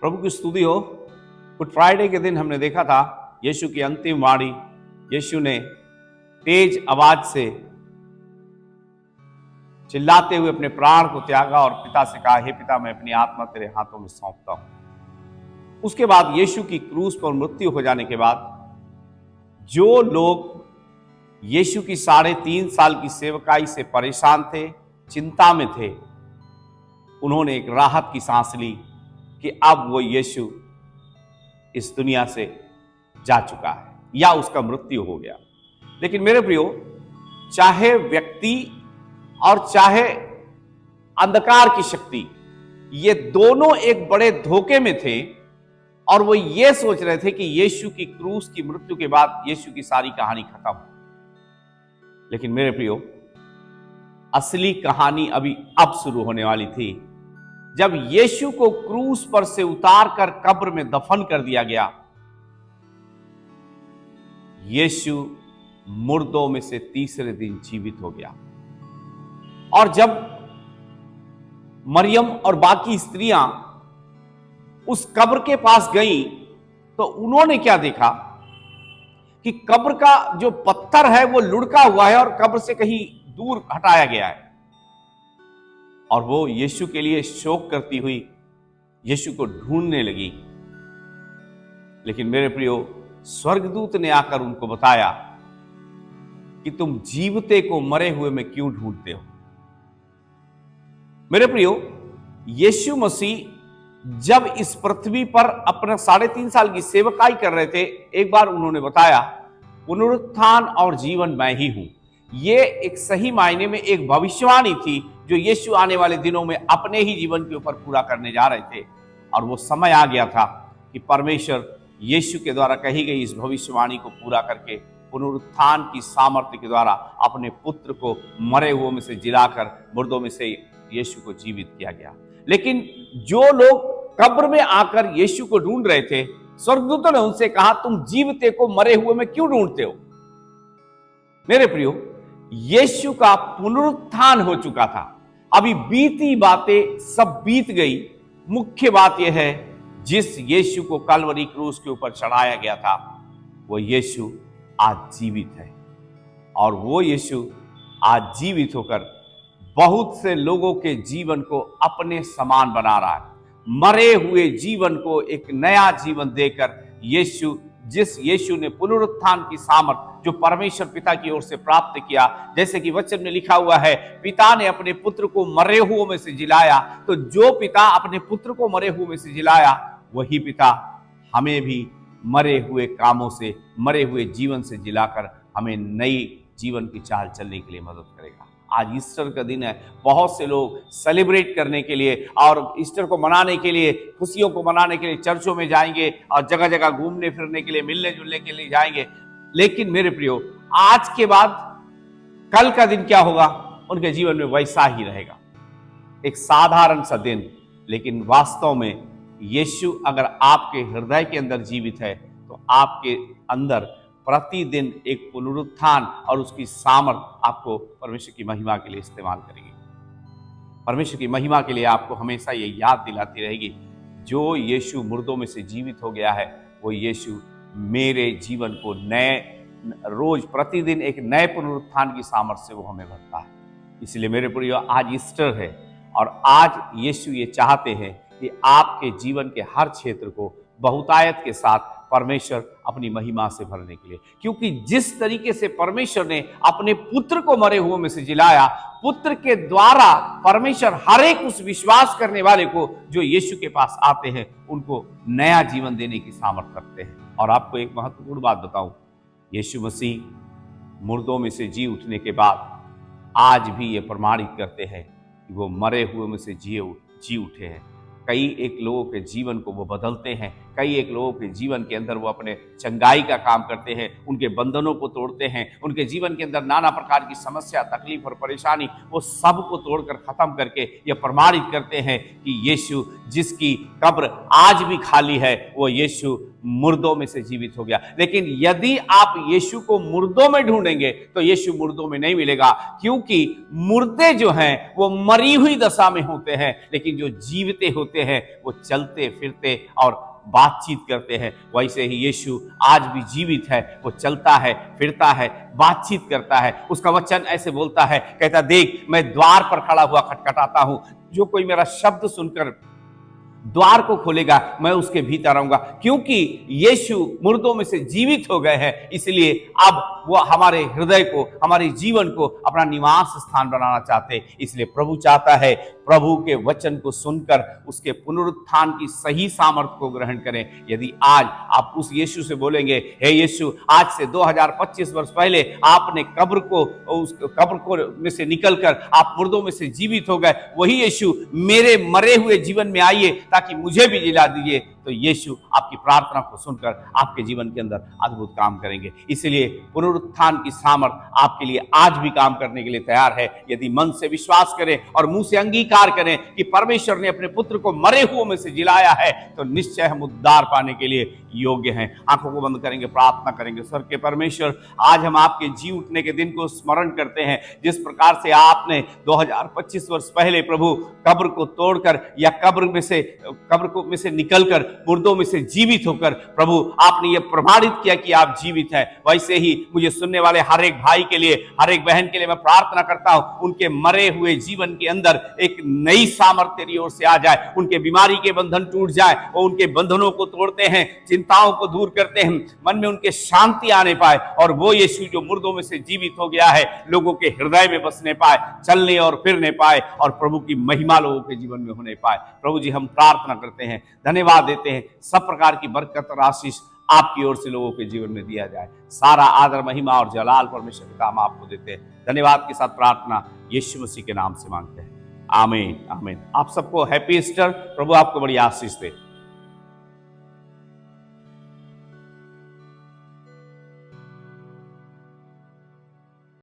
प्रभु की स्तुति हो। गुड फ्राइडे के दिन हमने देखा था यीशु की अंतिम वाणी। यीशु ने तेज आवाज से चिल्लाते हुए अपने प्राण को त्यागा और पिता से कहा, हे पिता, मैं अपनी आत्मा तेरे हाथों में सौंपता हूं। उसके बाद यीशु की क्रूस पर मृत्यु हो जाने के बाद जो लोग यीशु की 3.5 साल की सेवकाई से परेशान थे, चिंता में थे, उन्होंने एक राहत की सांस ली कि अब वो यीशु इस दुनिया से जा चुका है या उसका मृत्यु हो गया। लेकिन मेरे प्रियो, चाहे व्यक्ति और चाहे अंधकार की शक्ति, ये दोनों एक बड़े धोखे में थे और वो ये सोच रहे थे कि यीशु की क्रूस की मृत्यु के बाद यीशु की सारी कहानी खत्म। लेकिन मेरे प्रियो, असली कहानी अब शुरू होने वाली थी। जब यीशु को क्रूस पर से उतार कर कब्र में दफन कर दिया गया, यीशु मुर्दों में से तीसरे दिन जीवित हो गया। और जब मरियम और बाकी स्त्रियां उस कब्र के पास गईं, तो उन्होंने क्या देखा कि कब्र का जो पत्थर है वो लुढ़का हुआ है और कब्र से कहीं दूर हटाया गया है। और वो यीशु के लिए शोक करती हुई यीशु को ढूंढने लगी। लेकिन मेरे प्रियो, स्वर्गदूत ने आकर उनको बताया कि तुम जीवते को मरे हुए में क्यों ढूंढते हो। मेरे प्रियो, यीशु मसीह जब इस पृथ्वी पर अपना 3.5 साल की सेवकाई कर रहे थे, एक बार उन्होंने बताया, पुनरुत्थान और जीवन मैं ही हूं। ये एक सही मायने में एक भविष्यवाणी थी जो यीशु आने वाले दिनों में अपने ही जीवन के ऊपर पूरा करने जा रहे थे। और वो समय आ गया था कि परमेश्वर यीशु के द्वारा कही गई इस भविष्यवाणी को पूरा करके पुनरुत्थान की सामर्थ्य के द्वारा अपने पुत्र को मरे हुओं में से जिलाकर मुर्दों में से यीशु को जीवित किया गया। लेकिन जो लोग कब्र में आकर यीशु को ढूंढ रहे थे, स्वर्गदूतों ने उनसे कहा, तुम जीवते को मरे हुए में क्यों ढूंढते हो। मेरे प्रियो, यीशु का पुनरुत्थान हो चुका था। अभी बीती बातें सब बीत गई। मुख्य बात यह है, जिस यीशु को कलवरी क्रूस के ऊपर चढ़ाया गया था, वो यीशु आज जीवित है। और वो यीशु आज जीवित होकर बहुत से लोगों के जीवन को अपने समान बना रहा है। मरे हुए जीवन को एक नया जीवन देकर जिस यीशु ने पुनरुत्थान की सामर्थ जो परमेश्वर पिता की ओर से प्राप्त किया, जैसे कि वचन में लिखा हुआ है, पिता ने अपने पुत्र को मरे हुओं में से जिलाया। तो जो पिता अपने पुत्र को मरे हुओं में से जिलाया, वही पिता हमें भी मरे हुए कामों से, मरे हुए जीवन से जिलाकर हमें नई जीवन की चाल चलने के लिए मदद करेगा। आज ईस्टर का दिन है। बहुत से लोग सेलिब्रेट करने के लिए और ईस्टर को मनाने के लिए, खुशियों को मनाने के लिए चर्चों में जाएंगे और जगह जगह घूमने फिरने के लिए, मिलने जुलने के लिए जाएंगे। लेकिन मेरे प्रियो, आज के बाद कल का दिन क्या होगा, उनके जीवन में वैसा ही रहेगा, एक साधारण सा दिन। लेकिन वास्तव में यीशु अगर आपके हृदय के अंदर जीवित है, तो आपके अंदर प्रतिदिन एक पुनरुत्थान और उसकी सामर्थ आपको परमेश्वर की महिमा के लिए इस्तेमाल करेगी। परमेश्वर की महिमा के लिए आपको हमेशा ये याद दिलाती रहेगी, जो यीशु मुर्दों में से जीवित हो गया है, वो यीशु मेरे जीवन को नए, रोज प्रतिदिन एक नए पुनरुत्थान की सामर्थ से वो हमें भरता है। इसलिए मेरे प्रियो, आज ईस्टर है और आज यीशु ये चाहते हैं कि आपके जीवन के हर क्षेत्र को बहुतायत के साथ परमेश्वर अपनी महिमा से भरने के लिए, क्योंकि जिस तरीके से परमेश्वर ने अपने पुत्र को मरे हुओं में से जिलाया, पुत्र के द्वारा परमेश्वर हर एक उस विश्वास करने वाले को जो यीशु के पास आते हैं, उनको नया जीवन देने की सामर्थ रखते हैं। और आपको एक महत्वपूर्ण बात बताऊं, यीशु मसीह मुर्दों में से जी उठने के बाद आज भी ये प्रमाणित करते हैं कि वो मरे हुए में से जी उठे हैं। कई एक लोगों के जीवन को वो बदलते हैं, कई एक लोगों के जीवन के अंदर वो अपने चंगाई का काम करते हैं, उनके बंधनों को तोड़ते हैं, उनके जीवन के अंदर नाना प्रकार की समस्या, तकलीफ और परेशानी, वो सब को तोड़कर खत्म करके ये प्रमाणित करते हैं कि यीशु जिसकी कब्र आज भी खाली है, वो यीशु मुर्दों में से जीवित हो गया। लेकिन यदि आप यीशु को मुर्दों में ढूंढेंगे तो यीशु मुर्दों में नहीं मिलेगा, क्योंकि मुर्दे जो हैं वो मरी हुई दशा में होते हैं, लेकिन जो जीवते होते होते हैं वो चलते फिरते और बातचीत करते हैं, वैसे ही यीशु आज भी जीवित है। वो चलता है, फिरता है, बातचीत करता है। उसका वचन ऐसे बोलता है, कहता देख मैं द्वार पर खड़ा हुआ खटखटाता हूं, जो कोई मेरा शब्द सुनकर द्वार को खोलेगा मैं उसके भीतर आऊंगा। क्योंकि यीशु मुर्दों में से जीवित हो गए हैं, इसलिए अब वो हमारे हृदय को, हमारे जीवन को अपना निवास स्थान बनाना चाहते हैं। इसलिए प्रभु चाहता है प्रभु के वचन को सुनकर उसके पुनरुत्थान की सही सामर्थ्य को ग्रहण करें। यदि आज आप उस यीशु से बोलेंगे, हे यीशु, आज से 2025 वर्ष पहले आपने कब्र को में से निकलकर आप मुर्दों में से जीवित हो गए, वही यीशु मेरे मरे हुए जीवन में आइए ताकि मुझे भी जिला दीजिए, तो यीशु आपकी प्रार्थना को सुनकर आपके जीवन के अंदर अद्भुत काम करेंगे। इसलिए पुनरुत्थान की सामर्थ आपके लिए आज भी काम करने के लिए तैयार है। यदि मन से विश्वास करें और मुंह से अंगीकार करें कि परमेश्वर ने अपने पुत्र को मरे हुओं में से जिलाया है, तो निश्चय हम उद्धार पाने के लिए योग्य हैं। आंखों को बंद करेंगे, प्रार्थना करेंगे। स्वर्ग के परमेश्वर, आज हम आपके जी उठने के दिन को स्मरण करते हैं, जिस प्रकार से आपने 2025 वर्ष पहले प्रभु कब्र को तोड़कर या कब्र में से निकलकर मुर्दों में से जीवित होकर प्रभु आपने ये प्रमाणित किया कि आप जीवित हैं। वैसे ही मुझे सुनने वाले हर एक भाई के लिए, हर एक बहन के लिए मैं प्रार्थना करता हूं, उनके मरे हुए जीवन के अंदर एक नई सामर्थ्य तेरी ओर से आ जाए। उनके बीमारी के बंधन टूट जाए, वो उनके बंधनों को तोड़ते हैं, चिंताओं को दूर करते हैं, मन में उनके शांति आने पाए और वो यीशु जो मुर्दों में से जीवित हो गया है लोगों के हृदय में बसने पाए, चलने और फिरने पाए और प्रभु की महिमा लोगों के जीवन में होने पाए। प्रभु जी, हम प्रार्थना करते हैं, धन्यवाद देते हैं, सब प्रकार की बरकत और आशीष आपकी ओर से लोगों के जीवन में दिया जाए। सारा आदर, महिमा और जलाल परमेश्वर पिता हम आपको देते हैं। धन्यवाद के साथ प्रार्थना यीशु मसीह के नाम से मांगते हैं, आमीन आमीन। आप सबको हैप्पी ईस्टर। प्रभु आपको बड़ी आशीष दे।